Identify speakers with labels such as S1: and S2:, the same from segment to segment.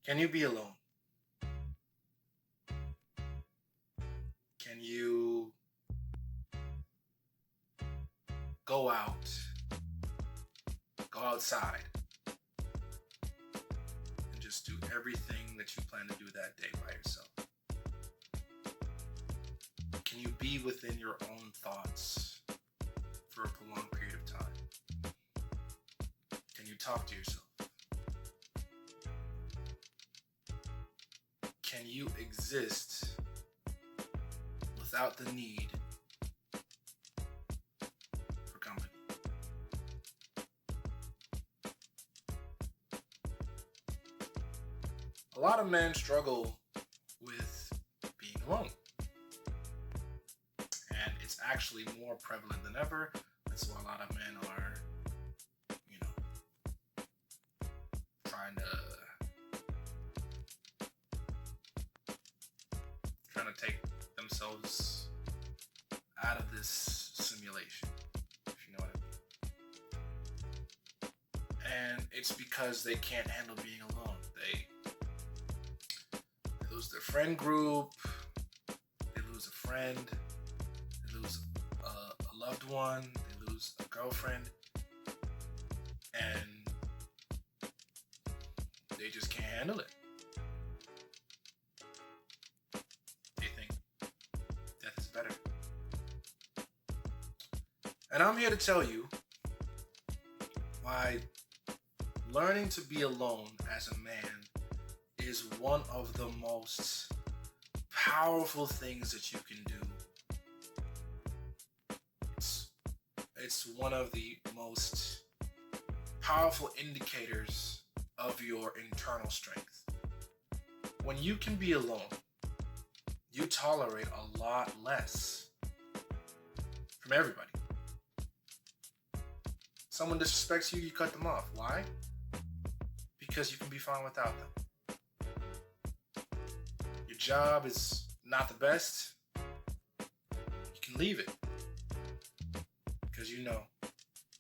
S1: Can you be alone? Can you go out, go outside, and just do everything that you plan to do that day by yourself? Can you be within your own thoughts for a prolonged period of time? Can you talk to yourself? Can you exist without the need for company? A lot of men struggle with being alone. And it's actually more prevalent than ever. That's why a lot of men are, trying to take themselves out of this simulation, if you know what I mean. And it's because they can't handle being alone. They lose their friend group, they lose a friend, they lose a loved one, they lose a girlfriend, and they just can't handle it. They think death is better. And I'm here to tell you why learning to be alone as a man is one of the most powerful things that you can do. It's one of the most powerful indicators of your internal strength. When you can be alone, you tolerate a lot less from everybody. Someone disrespects you, you cut them off. Why? Because you can be fine without them. Your job is not the best. You can leave it because you know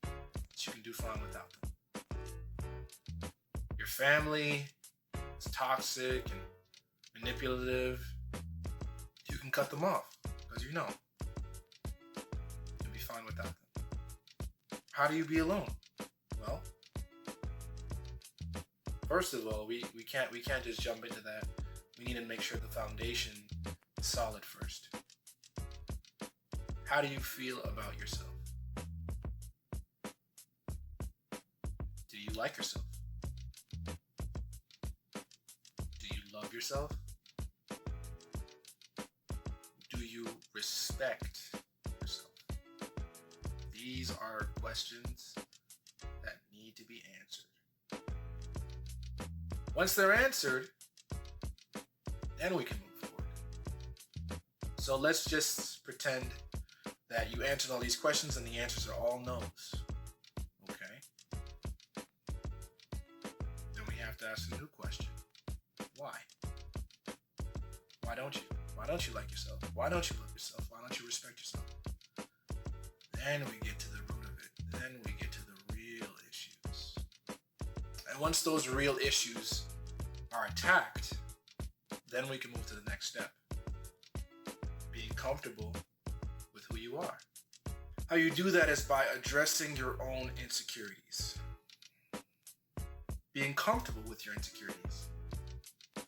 S1: that you can do fine without them. Your family is toxic and manipulative. You can cut them off because you know you'll be fine without them. How do you be alone? Well, first of all, we can't just jump into that. We need to make sure the foundation is solid first. How do you feel about yourself? Do you like yourself? Do you love yourself? Do you respect yourself? These are questions that need to be answered. Once they're answered, then we can move forward. So let's just pretend that you answered all these questions and the answers are all no's. Okay? Then we have to ask a new question. Why? Why don't you? Why don't you like yourself? Why don't you love yourself? Why don't you respect yourself? Then we get to the root of it. Then we get to the real issues. And once those real issues are attacked, then we can move to the next step. Being comfortable with who you are. How you do that is by addressing your own insecurities. Being comfortable with your insecurities.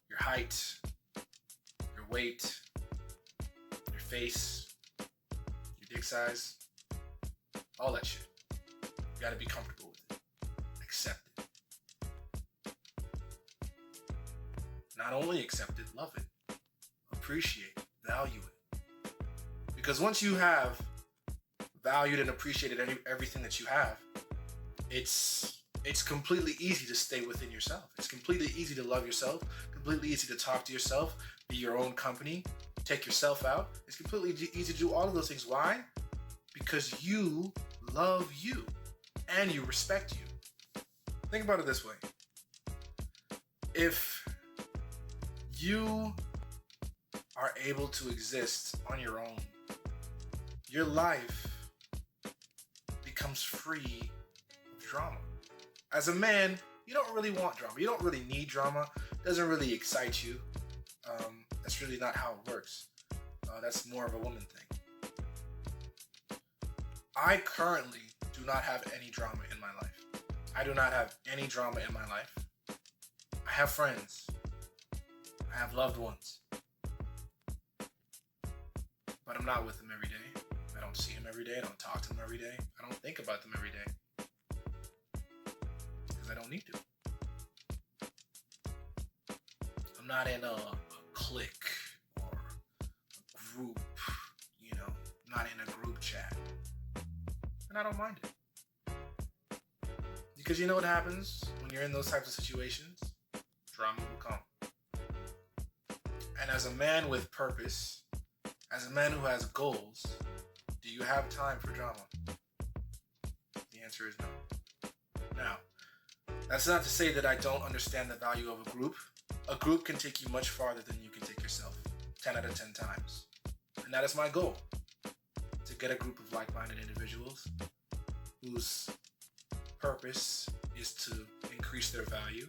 S1: Your height, your weight, your face, your dick size, all that shit. You gotta be comfortable with it. Accept it. Not only accept it, love it. Appreciate it. Value it. Because once you have valued and appreciated everything that you have, it's completely easy to stay within yourself. It's completely easy to love yourself, completely easy to talk to yourself, be your own company, take yourself out. It's completely easy to do all of those things. Why? Because you love you and you respect you. Think about it this way. If you are able to exist on your own, your life becomes free of drama. As a man, You don't really want drama. You don't really need drama. It doesn't really excite you. That's really not how it works. That's more of a woman thing. I currently do not have any drama in my life. I do not have any drama in my life. I have friends. I have loved ones. But I'm not with them every day. I don't see them every day. I don't talk to them every day. I don't think about them every day. Because I don't need to. I'm not in a clique or a group, I'm not in a group chat. And I don't mind it. Because you know what happens when you're in those types of situations? Drama will come. And as a man with purpose, as a man who has goals, do you have time for drama? The answer is no. Now, that's not to say that I don't understand the value of a group. A group can take you much farther than you can take yourself, 10 out of 10 times. And that is my goal, to get a group of like-minded individuals whose purpose is to increase their value,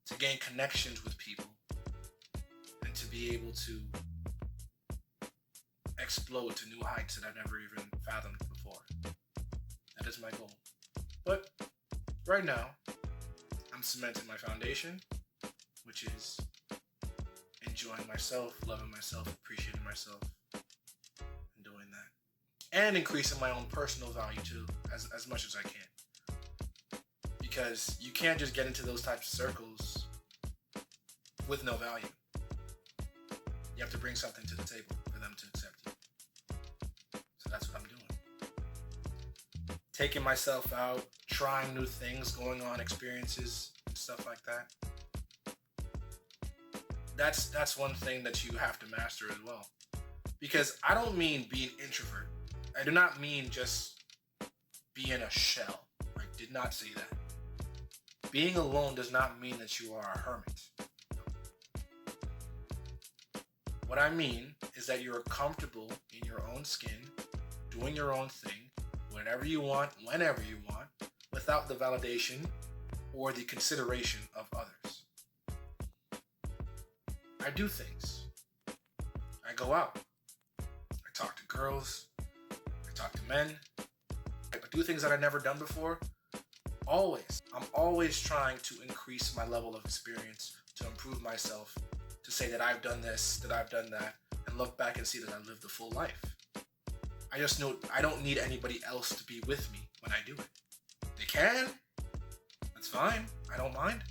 S1: to gain connections with people, and to be able to explode to new heights that I've never even fathomed before. That is my goal. But right now, I'm cementing my foundation, which is enjoying myself, loving myself, appreciating myself, and doing that. And increasing my own personal value too, as much as I can. Because you can't just get into those types of circles with no value. You have to bring something to the table for them to accept you. So that's what I'm doing. Taking myself out, trying new things, going on experiences and stuff like that. That's one thing that you have to master as well. Because I don't mean being introvert. I do not mean just being a shell. I did not say that. Being alone does not mean that you are a hermit. What I mean is that you're comfortable in your own skin, doing your own thing, whenever you want, whenever you want, without the validation or the consideration of others. I do things. I go out. I talk to girls. I talk to men. I do things that I've never done before. Always. I'm always trying to increase my level of experience, to improve myself, to say that I've done this, that I've done that, and look back and see that I lived a full life. I just know I don't need anybody else to be with me when I do it. They can. That's fine. I don't mind.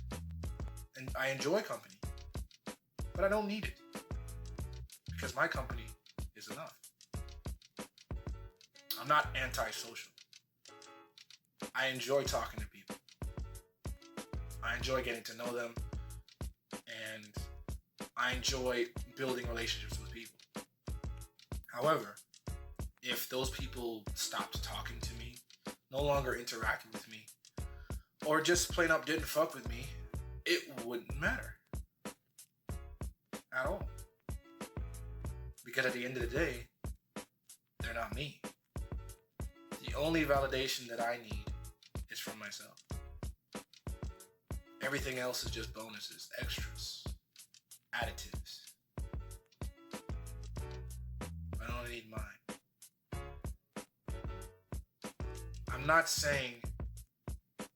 S1: And I enjoy company. But I don't need it. Because my company is enough. I'm not antisocial. I enjoy talking to people. I enjoy getting to know them. And I enjoy building relationships with people. However, if those people stopped talking to me, no longer interacting with me, or just plain up didn't fuck with me, it wouldn't matter. At all. Because at the end of the day, they're not me. The only validation that I need is from myself. Everything else is just bonuses, extras, additives. I don't need mine. I'm not saying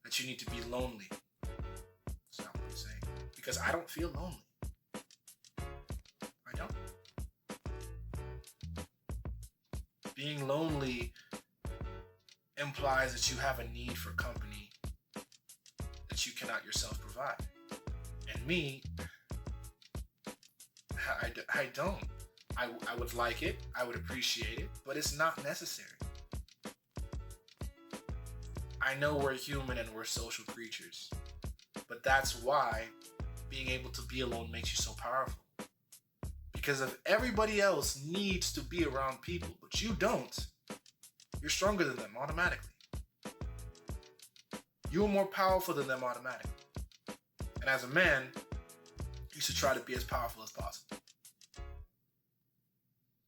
S1: that you need to be lonely. That's not what I'm saying. Because I don't feel lonely. I don't. Being lonely implies that you have a need for company that you cannot yourself provide. And me, I don't. I would like it, I would appreciate it, but it's not necessary. I know we're human and we're social creatures, but that's why being able to be alone makes you so powerful. Because if everybody else needs to be around people, but you don't, you're stronger than them automatically. You're more powerful than them automatically. And as a man, you should try to be as powerful as possible.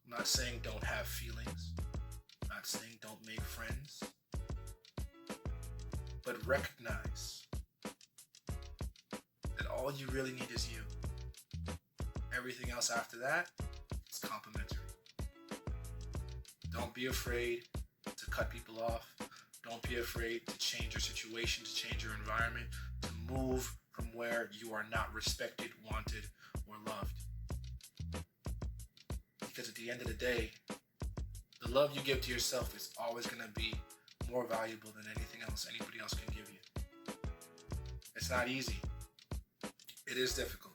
S1: I'm not saying don't have feelings. I'm not saying don't make friends. But recognize All you really need is you. Everything else after that is complimentary. Don't be afraid to cut people off. Don't be afraid to change your situation, to change your environment, to move from where you are not respected, wanted, or loved. Because at the end of the day, the love you give to yourself is always going to be more valuable than anything else anybody else can give you. It's not easy. It is difficult.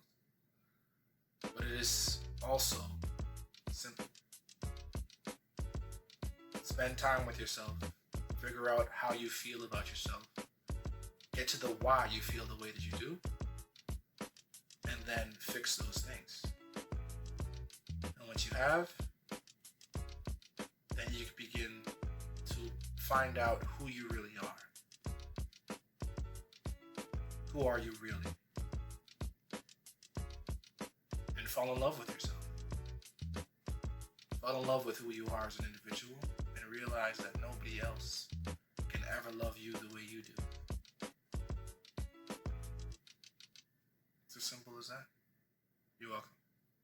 S1: But it is also simple. Spend time with yourself. Figure out how you feel about yourself. Get to the why you feel the way that you do. And then fix those things. And once you have, then you can begin to find out who you really are. Who are you really? And fall in love with yourself. Fall in love with who you are as an individual and realize that nobody else can ever love you the way you do. It's as simple as that. You're welcome.